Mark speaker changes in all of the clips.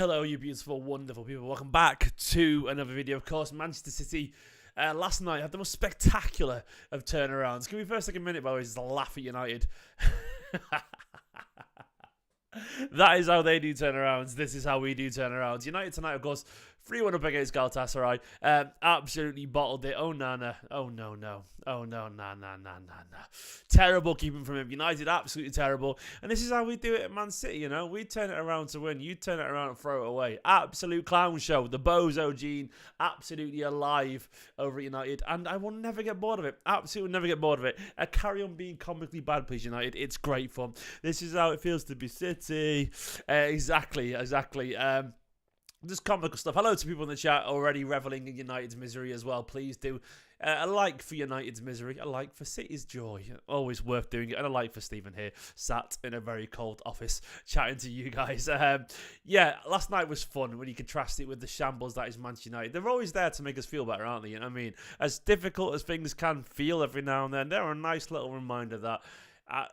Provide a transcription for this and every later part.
Speaker 1: Hello, you beautiful, wonderful people. Welcome back to another video. Of course, Manchester City last night had the most spectacular of turnarounds. Give me first take a minute, by the way, just to laugh at United. That is how they do turnarounds. This is how we do turnarounds. United tonight, of course, 3-1 up against Galatasaray. Absolutely bottled it. Oh, Nana. Oh, no. Oh, no, nah. Terrible keeping from him. United, absolutely terrible. And this is how we do it at Man City, you know. We turn it around to win. You turn it around and throw it away. Absolute clown show. The Bozo gene, absolutely alive over at United. And I will never get bored of it. Absolutely never get bored of it. Carry on being comically bad, please, United. It's great fun. This is how it feels to be City. Exactly. Just comical stuff. Hello to people in the chat already reveling in United's misery as well. Please do. A like for United's misery. A like for City's joy. Always worth doing it. And a like for Stephen here, sat in a very cold office chatting to you guys. Yeah, last night was fun when you contrast it with the shambles that is Manchester United. They're always there to make us feel better, aren't they? You know what I mean? As difficult as things can feel every now and then, they're a nice little reminder that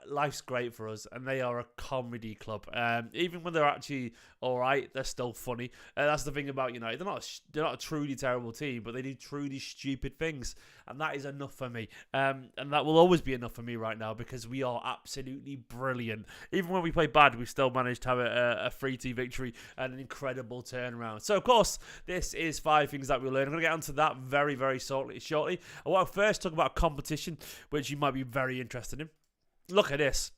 Speaker 1: life's great for us, and they are a comedy club. Even when they're actually all right, they're still funny. That's the thing about United. They're not a truly terrible team, but they do truly stupid things, and that is enough for me. And that will always be enough for me right now because we are absolutely brilliant. Even when we play bad, we still managed to have a 3-2 victory and an incredible turnaround. So, of course, this is 5 things that we learned. I'm going to get onto that very, very shortly. I want to first talk about a competition, which you might be very interested in. Look at this.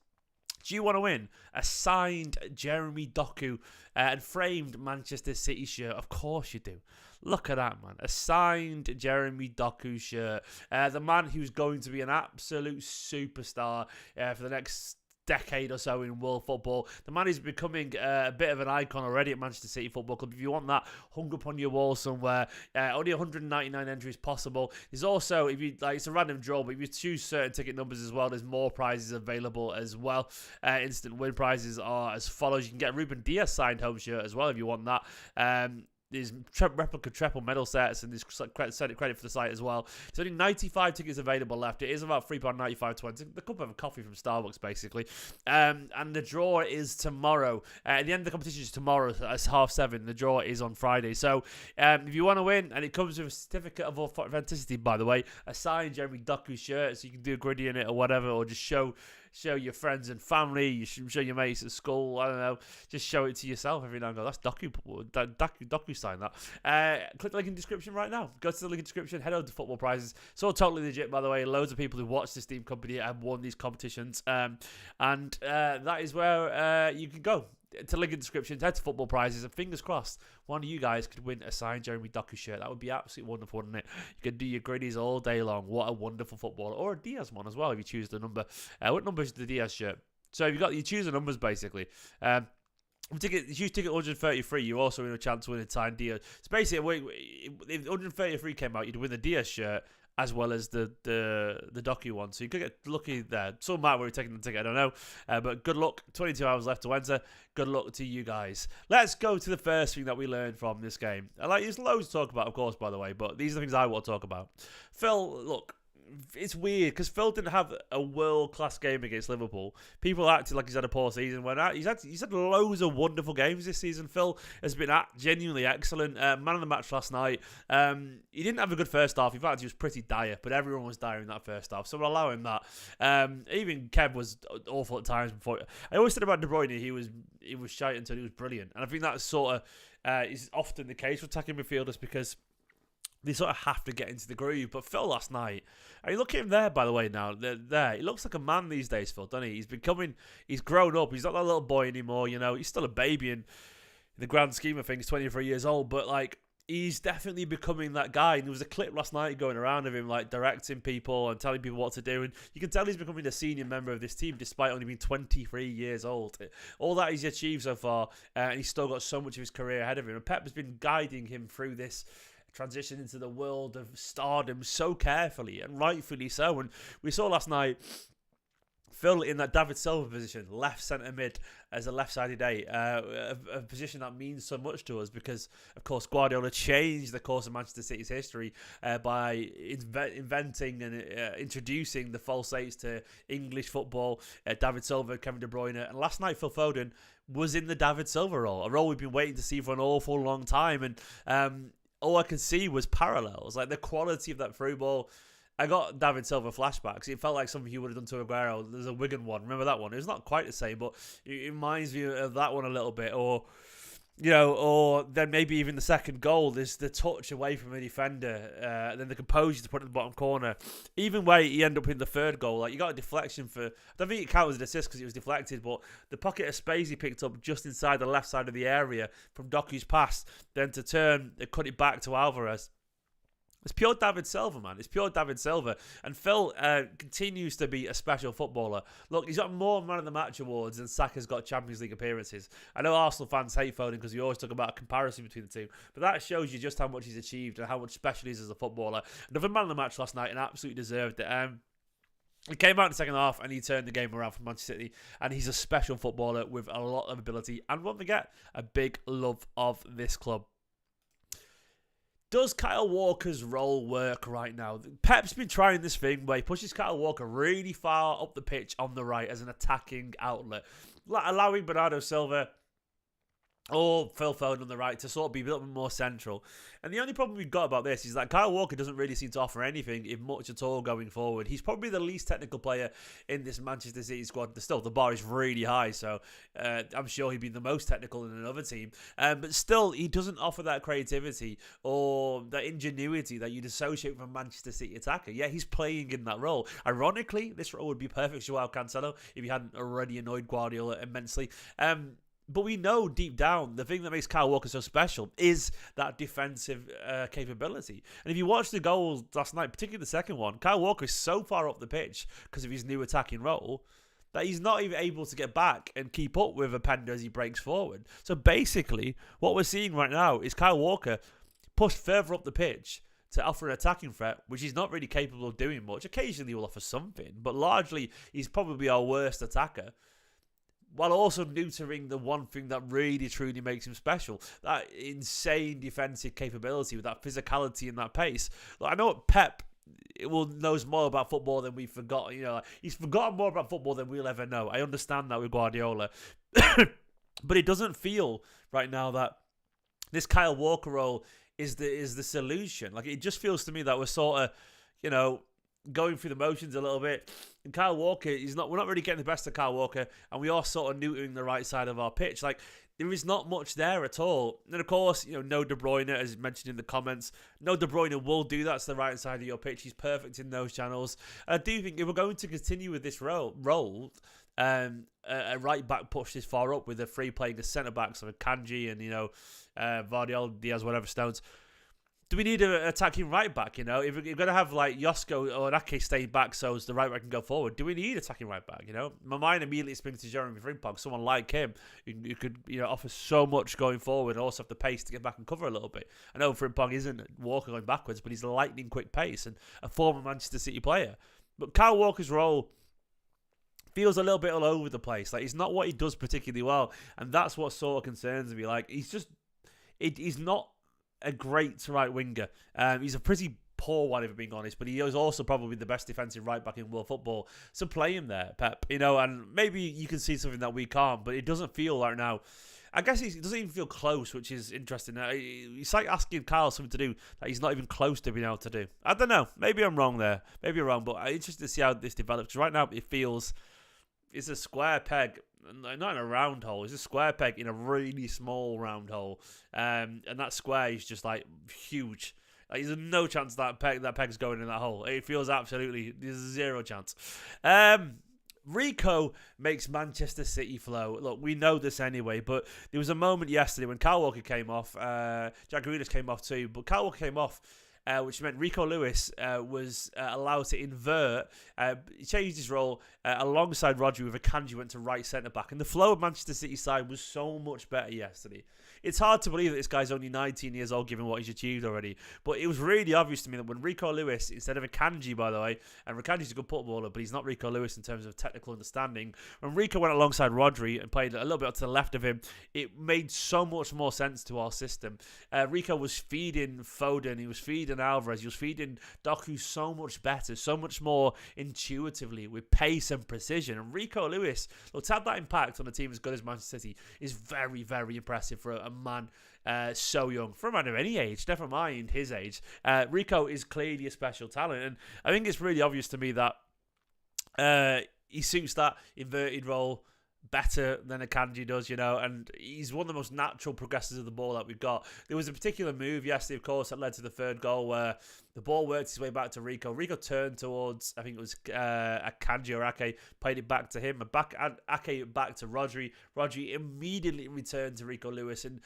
Speaker 1: Do you want to win a signed Jeremy Doku and framed Manchester City shirt? Of course you do. Look at that, man. A signed Jeremy Doku shirt. The man who's going to be an absolute superstar for the next decade or so in world football. The man is becoming a bit of an icon already at Manchester City Football Club. If you want that hung up on your wall somewhere, only 199 entries possible. There's also, if you like, it's a random draw, but if you choose certain ticket numbers as well, there's more prizes available as well. Instant win prizes are as follows. You can get a Ruben Dias signed home shirt as well if you want that. There's replica treble medal sets, and there's credit for the site as well. There's only 95 tickets available left. It is about £3.95.20. The cup of a coffee from Starbucks, basically. And the draw is tomorrow. At the end of the competition is tomorrow. It's 7:30. The draw is on Friday. So if you want to win, and it comes with a certificate of authenticity, by the way, a signed Jeremy Doku shirt, so you can do a gritty in it or whatever, or just show your friends and family, you should show your mates at school, I don't know, just show it to yourself every now and go, that's Doku sign that. Click the link in the description right now. Go to the link in the description, head over to Football Prizes. It's all totally legit, by the way. Loads of people who watch this Steam company have won these competitions. And that is where you can go. To link in the description, head to Football Prizes, and fingers crossed, one of you guys could win a signed Jeremy Doku shirt. That would be absolutely wonderful, wouldn't it? You could do your griddies all day long. What a wonderful footballer. Or a Diaz one as well, if you choose the number. What number is the Diaz shirt? So if you choose the numbers, basically. If you choose ticket 133, you also win a chance to win a signed Diaz. So basically, if 133 came out, you'd win the Diaz shirt as well as the Doku one. So you could get lucky there. Some might be taking the ticket, I don't know. But good luck. 22 hours left to enter. Good luck to you guys. Let's go to the first thing that we learned from this game. There's loads to talk about, of course, by the way, but these are the things I want to talk about. Phil, look, it's weird because Phil didn't have a world-class game against Liverpool. People acted like he's had a poor season. He's had loads of wonderful games this season. Phil has been genuinely excellent. Man of the match last night. He didn't have a good first half. In fact, he was pretty dire, but everyone was dire in that first half, so we'll allow him that. Even Kev was awful at times before. I always said about De Bruyne, he was shite until he was brilliant, and I think that's sort of is often the case with attacking midfielders because they sort of have to get into the groove. But Phil last night, I mean, look at him there, by the way, now. There. He looks like a man these days, Phil, doesn't he? He's grown up. He's not that little boy anymore, you know. He's still a baby in the grand scheme of things, 23 years old. But, he's definitely becoming that guy. And there was a clip last night going around of him, directing people and telling people what to do. And you can tell he's becoming a senior member of this team despite only being 23 years old. All that he's achieved so far, and he's still got so much of his career ahead of him. And Pep has been guiding him through this transition into the world of stardom so carefully, and rightfully so. And we saw last night Phil in that David Silva position, left centre mid as a left-sided eight, a position that means so much to us because, of course, Guardiola changed the course of Manchester City's history by inventing and introducing the false eights to English football. David Silva, Kevin De Bruyne, and last night Phil Foden was in the David Silva role, a role we've been waiting to see for an awful long time, and all I could see was parallels, like the quality of that through ball. I got David Silva flashbacks. It felt like something he would have done to Aguero. There's a Wigan one. Remember that one? It was not quite the same, but it reminds me of that one a little bit. Or, or then maybe even the second goal. There's the touch away from a defender. Then the composure to put it in the bottom corner. Even where he ended up in the third goal, like you got a deflection for. I don't think it counts as an assist because it was deflected, but the pocket of space he picked up just inside the left side of the area from Doku's pass, then to turn, they cut it back to Alvarez. It's pure David Silva, man. It's pure David Silva. And Phil continues to be a special footballer. Look, he's got more Man of the Match awards than Saka's got Champions League appearances. I know Arsenal fans hate Foden because we always talk about a comparison between the two. But that shows you just how much he's achieved and how much special he is as a footballer. Another Man of the Match last night and absolutely deserved it. He came out in the second half and he turned the game around for Manchester City. And he's a special footballer with a lot of ability. And won't forget, a big love of this club. Does Kyle Walker's role work right now? Pep's been trying this thing where he pushes Kyle Walker really far up the pitch on the right as an attacking outlet, allowing Bernardo Silva or Phil Foden on the right to sort of be a little bit more central. And the only problem we've got about this is that Kyle Walker doesn't really seem to offer anything, if much at all, going forward. He's probably the least technical player in this Manchester City squad. Still, the bar is really high, so I'm sure he'd be the most technical in another team. But still, he doesn't offer that creativity or that ingenuity that you'd associate with a Manchester City attacker. Yeah, he's playing in that role. Ironically, this role would be perfect for Joao Cancelo if he hadn't already annoyed Guardiola immensely. But we know deep down, the thing that makes Kyle Walker so special is that defensive capability. And if you watch the goals last night, particularly the second one, Kyle Walker is so far up the pitch because of his new attacking role that he's not even able to get back and keep up with Openda as he breaks forward. So basically, what we're seeing right now is Kyle Walker pushed further up the pitch to offer an attacking threat, which he's not really capable of doing much. Occasionally he will offer something, but largely he's probably our worst attacker, while also neutering the one thing that really truly makes him special, that insane defensive capability with that physicality and that pace. Like, I know Pep knows more about football than we've forgotten. He's forgotten more about football than we'll ever know. I understand that with Guardiola. But it doesn't feel right now that this Kyle Walker role is the solution. Like, it just feels to me that we're sort of, going through the motions a little bit. And Kyle Walker, we're not really getting the best of Kyle Walker, and we are sort of neutering the right side of our pitch. Like, there is not much there at all. And of course, no De Bruyne, as mentioned in the comments. No De Bruyne will do that to the right side of your pitch. He's perfect in those channels. And I do think if we're going to continue with this role, a right back pushed this far up with a free playing the centre backs of Kanji and Vardiol, Diaz, whatever Stones. Do we need an attacking right back? If we're going to have like Josko or Ake stay back so the right back can go forward, do we need attacking right back? My mind immediately springs to Jeremy Frimpong, someone like him who could offer so much going forward and also have the pace to get back and cover a little bit. I know Frimpong isn't Walker going backwards, but he's a lightning quick pace and a former Manchester City player. But Kyle Walker's role feels a little bit all over the place. Like, it's not what he does particularly well, and that's what sort of concerns me. Like, he's not a great right winger. He's a pretty poor one, if I'm being honest, but he is also probably the best defensive right back in world football. So play him there, Pep. And maybe you can see something that we can't, but it doesn't feel right now. I guess it doesn't even feel close, which is interesting. It's like asking Kyle something to do that he's not even close to being able to do. I don't know. Maybe I'm wrong there. Maybe I'm wrong, but I'm interested to see how this develops. Because right now it feels it's a square peg, not in a round hole. It's a square peg in a really small round hole, and that square is just like huge. Like, there's no chance that peg's going in that hole. It feels there's zero chance. Rico makes Manchester City flow. Look, we know this anyway, but there was a moment yesterday when Kyle Walker came off. Jack Grealish came off too, but Kyle Walker came off, which meant Rico Lewis was allowed to invert. He changed his role alongside Rodri with Akanji went to right centre-back. And the flow of Manchester City side was so much better yesterday. it's hard to believe that this guy's only 19 years old given what he's achieved already. But it was really obvious to me that when Rico Lewis, instead of Akanji, by the way, and Akanji's a good footballer, but he's not Rico Lewis in terms of technical understanding. When Rico went alongside Rodri and played a little bit to the left of him, it made so much more sense to our system. Rico was feeding Foden, he was feeding Alvarez, he was feeding Doku so much better, so much more intuitively with pace and precision. And Rico Lewis, look, to have that impact on a team as good as Manchester City is very, very impressive for a man so young, for a man of any age, never mind his age. Rico is clearly a special talent, and I think it's really obvious to me that he suits that inverted role better than Akanji does, and he's one of the most natural progressors of the ball that we've got. There was a particular move yesterday, of course, that led to the third goal where the ball worked its way back to Rico. Rico turned towards, I think it was Akanji or Ake, played it back to him, and Ake back to Rodri. Rodri immediately returned to Rico Lewis, and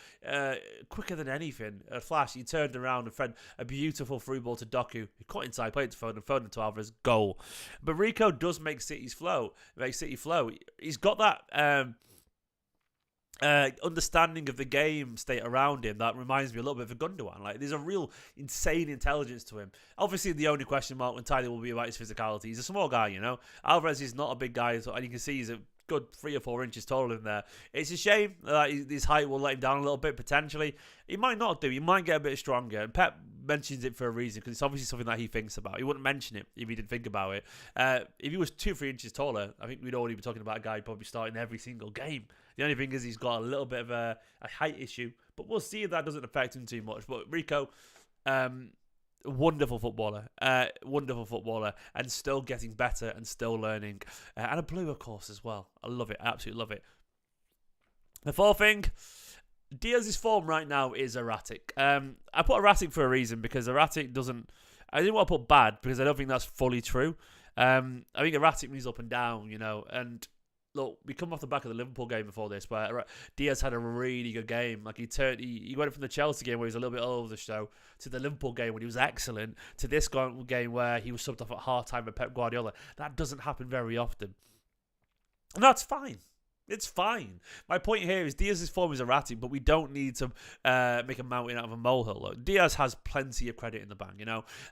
Speaker 1: quicker than anything, a flash, he turned around and fed a beautiful through ball to Doku. He cut inside, played to Foden, Foden to Alvarez, goal. But Rico does make City flow. He's got that understanding of the game state around him that reminds me a little bit of a Gundogan. Like, there's a real insane intelligence to him. Obviously, the only question mark entirely will be about his physicality. He's a small guy, Alvarez is not a big guy, and you can see he's a good 3 or 4 inches taller than there. It's a shame that his height will let him down a little bit, potentially. He might not do. He might get a bit stronger. And Pep mentions it for a reason, because it's obviously something that he thinks about. He wouldn't mention it if he didn't think about it. If he was 2 or 3 inches taller, I think we'd already be talking about a guy probably starting every single game. The only thing is he's got a little bit of a height issue, but we'll see if that doesn't affect him too much. But Rico, wonderful footballer, and still getting better and still learning. And a blue, of course, as well. I love it. I absolutely love it. The fourth thing, Diaz's form right now is erratic. I put erratic for a reason, because erratic doesn't... I didn't want to put bad, because I don't think that's fully true. I think erratic means up and down, and... Look, we come off the back of the Liverpool game before this, where Diaz had a really good game. Like, he went from the Chelsea game where he was a little bit all over the show, to the Liverpool game when he was excellent, to this game where he was subbed off at half-time by Pep Guardiola. That doesn't happen very often. And that's fine. It's fine. My point here is Diaz's form is erratic, but we don't need to make a mountain out of a molehill. Look, Diaz has plenty of credit in the bank,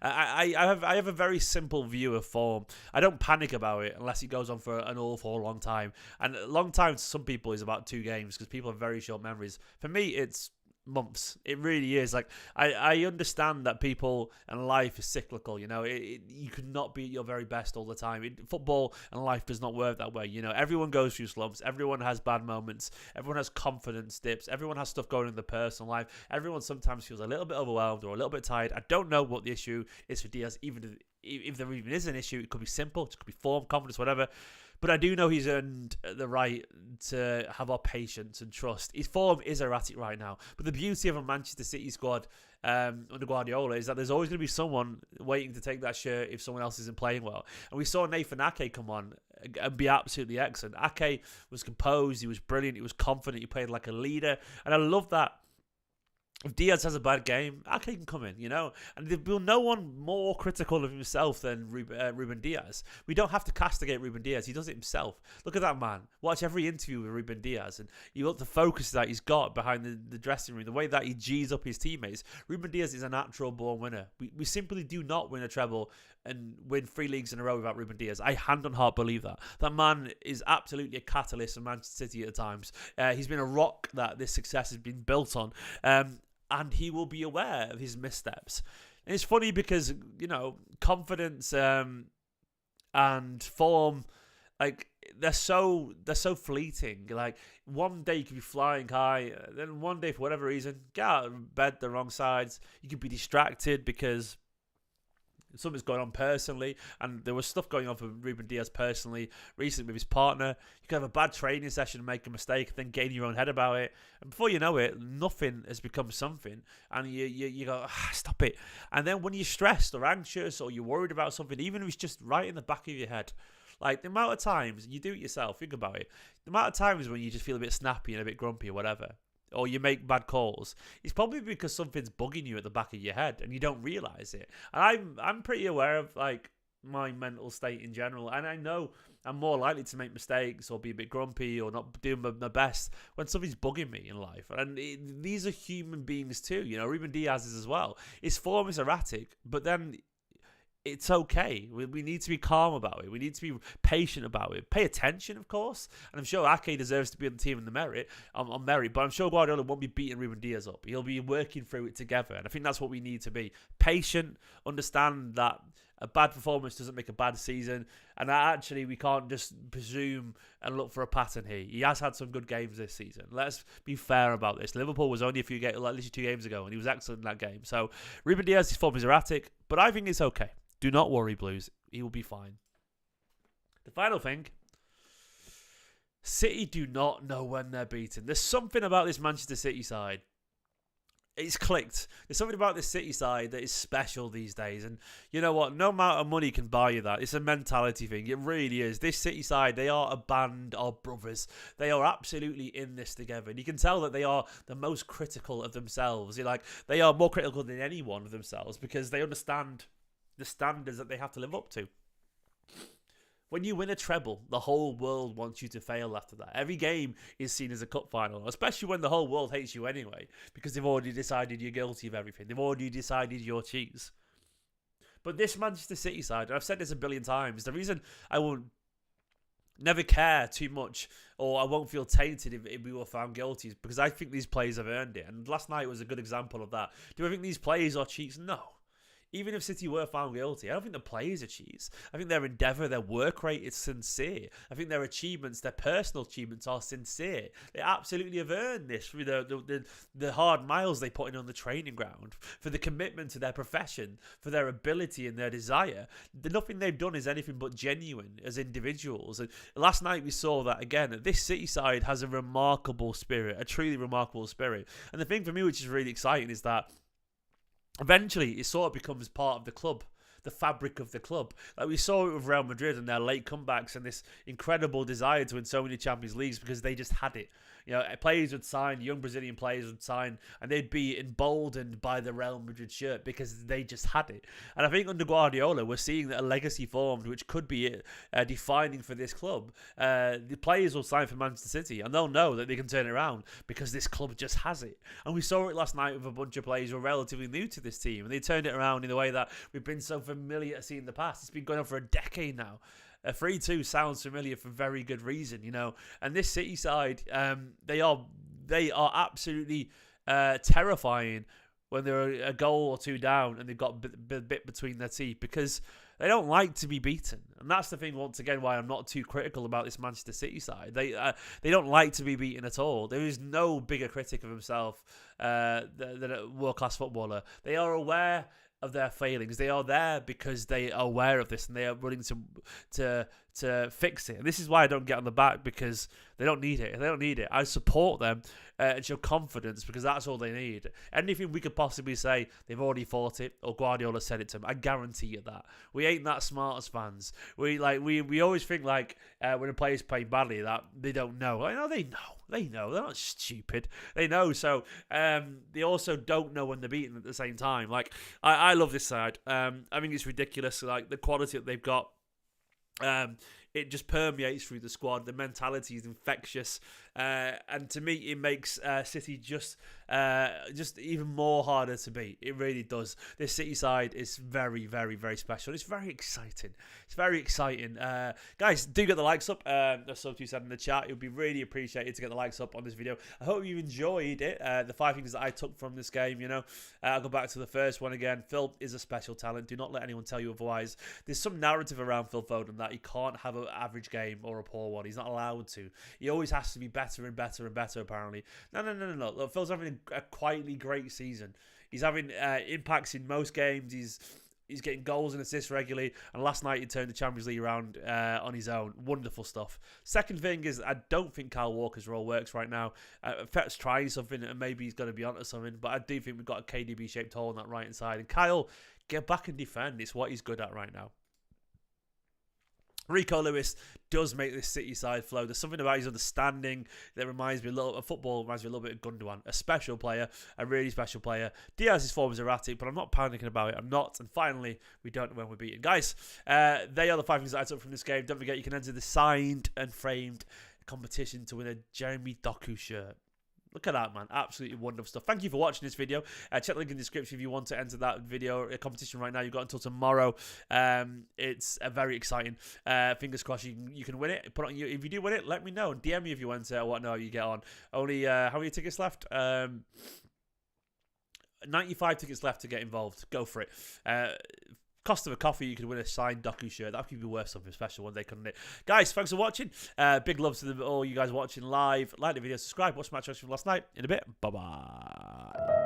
Speaker 1: I have a very simple view of form. I don't panic about it unless it goes on for an awful long time. And a long time to some people is about 2 games, because people have very short memories. For me, it's months. It really is. Like, I understand that people and life is cyclical. You cannot be at your very best all the time. Football and life does not work that way. Everyone goes through slumps. Everyone has bad moments. Everyone has confidence dips. Everyone has stuff going in their personal life. Everyone sometimes feels a little bit overwhelmed or a little bit tired. I don't know what the issue is for Diaz. Even if there even is an issue, it could be simple. It could be form, confidence, whatever. But I do know he's earned the right to have our patience and trust. His form is erratic right now. But the beauty of a Manchester City squad under Guardiola is that there's always going to be someone waiting to take that shirt if someone else isn't playing well. And we saw Nathan Ake come on and be absolutely excellent. Ake was composed. He was brilliant. He was confident. He played like a leader. And I love that. If Diaz has a bad game, Ake can come in, And there'll be no one more critical of himself than Ruben Diaz. We don't have to castigate Ruben Diaz. He does it himself. Look at that man. Watch every interview with Ruben Diaz, and you look at the focus that he's got behind the dressing room, the way that he G's up his teammates. Ruben Diaz is a natural born winner. We simply do not win a treble and win 3 leagues in a row without Ruben Diaz. I hand on heart believe that. That man is absolutely a catalyst for Manchester City at times. He's been a rock that this success has been built on. And he will be aware of his missteps. And it's funny because, confidence and form, like, they're so fleeting. Like, one day you could be flying high, then one day for whatever reason, get out of bed the wrong sides. You could be distracted because something's going on personally, and there was stuff going on for Ruben Diaz personally recently with his partner. You could have a bad training session and make a mistake, then get in your own head about it, and before you know it, nothing has become something, and you go, stop it. And then when you're stressed or anxious or you're worried about something, even if it's just right in the back of your head, like the amount of times you do it yourself, think about it, the amount of times when you just feel a bit snappy and a bit grumpy or whatever, or you make bad calls, it's probably because something's bugging you at the back of your head and you don't realise it. And I'm pretty aware of, like, my mental state in general. And I know I'm more likely to make mistakes or be a bit grumpy or not doing my best when something's bugging me in life. And these are human beings too. Ruben Diaz is as well. His form is erratic, but then it's okay. We need to be calm about it. We need to be patient about it. Pay attention, of course. And I'm sure Ake deserves to be on the team on merit, but I'm sure Guardiola won't be beating Ruben Diaz up. He'll be working through it together. And I think that's what we need to be. Patient, understand that a bad performance doesn't make a bad season. And that actually we can't just presume and look for a pattern here. He has had some good games this season. Let's be fair about this. Liverpool was only literally 2 games ago, and he was excellent in that game. So Ruben Diaz's form is erratic, but I think it's okay. Do not worry, Blues. He will be fine. The final thing, City do not know when they're beaten. There's something about this Manchester City side. It's clicked. There's something about this City side that is special these days. And you know what? No amount of money can buy you that. It's a mentality thing. It really is. This City side, they are a band of brothers. They are absolutely in this together. And you can tell that they are the most critical of themselves. They are more critical than anyone of themselves because they understand the standards that they have to live up to. When you win a treble, the whole world wants you to fail after that. Every game is seen as a cup final, especially when the whole world hates you anyway, because they've already decided you're guilty of everything. They've already decided you're cheats. But this Manchester City side, and I've said this a billion times, the reason I will never care too much or I won't feel tainted if we were found guilty is because I think these players have earned it. And last night was a good example of that. Do I think these players are cheats? No. Even if City were found guilty, I don't think the players are cheats. I think their endeavour, their work rate is sincere. I think their achievements, their personal achievements are sincere. They absolutely have earned this through the hard miles they put in on the training ground, for the commitment to their profession, for their ability and their desire. Nothing they've done is anything but genuine as individuals. And last night we saw that again. This City side has a remarkable spirit, a truly remarkable spirit. And the thing for me which is really exciting is that eventually, it sort of becomes part of the club, the fabric of the club. Like we saw it with Real Madrid and their late comebacks and this incredible desire to win so many Champions Leagues because they just had it. Players would sign, young Brazilian players would sign, and they'd be emboldened by the Real Madrid shirt because they just had it. And I think under Guardiola, we're seeing that a legacy formed, which could be defining for this club. The players will sign for Manchester City, and they'll know that they can turn it around because this club just has it. And we saw it last night with a bunch of players who are relatively new to this team, and they turned it around in the way that we've been so familiar to see in the past. It's been going on for a decade now. A 3-2 sounds familiar for very good reason, And this City side, they are absolutely terrifying when they're a goal or two down and they've got a bit between their teeth because they don't like to be beaten. And that's the thing, once again, why I'm not too critical about this Manchester City side. They don't like to be beaten at all. There is no bigger critic of himself than a world-class footballer. They are aware of their failings. They are there because they are aware of this and they are willing to fix it. And this is why I don't get on the back, because they don't need it. They don't need it. I support them and show confidence because that's all they need. Anything we could possibly say, they've already thought it or Guardiola said it to them. I guarantee you that. We ain't that smart as fans. We always think when a player's playing badly that they don't know. I know they know. They know. They're not stupid. They know. So they also don't know when they're beaten at the same time. I love this side. I think it's ridiculous. The quality that they've got. It just permeates through the squad. The mentality is infectious, and to me, it makes City just even more harder to beat. It really does. This City side is very, very, very special. It's very exciting. It's very exciting. Guys, do get the likes up. As Sophie said in the chat, it would be really appreciated to get the likes up on this video. I hope you enjoyed it. The 5 things that I took from this game. I'll go back to the first one again. Phil is a special talent. Do not let anyone tell you otherwise. There's some narrative around Phil Foden that he can't have an average game or a poor one. He's not allowed to. He always has to be better and better and better, apparently. No. Look, Phil's having a quietly great season. He's having impacts in most games. He's getting goals and assists regularly. And last night he turned the Champions League around on his own. Wonderful stuff. Second thing is, I don't think Kyle Walker's role works right now. Pep's trying something and maybe he's going to be onto something. But I do think we've got a KDB-shaped hole on that right-hand side. And Kyle, get back and defend. It's what he's good at right now. Rico Lewis does make this City side flow. There's something about his understanding that reminds me a little of football, reminds me a little bit of Gundogan. A special player, a really special player. Diaz's form is erratic, but I'm not panicking about it. I'm not. And finally, we don't know when we're beaten. Guys, they are the 5 things that I took from this game. Don't forget, you can enter the signed and framed competition to win a Jeremy Doku shirt. Look at that, man. Absolutely wonderful stuff. Thank you for watching this video. Check the link in the description if you want to enter that video competition right now. You've got until tomorrow. It's very exciting. Fingers crossed you can win it. Put it on you. If you do win it, let me know. DM me if you enter or whatnot you get on. Only, how many tickets left? 95 tickets left to get involved. Go for it. Cost of a coffee, you could win a signed Doku shirt. That could be worth something special one day, couldn't it? Guys, thanks for watching. Big love to all you guys watching live. Like the video, subscribe, watch the match from last night. In a bit, bye-bye.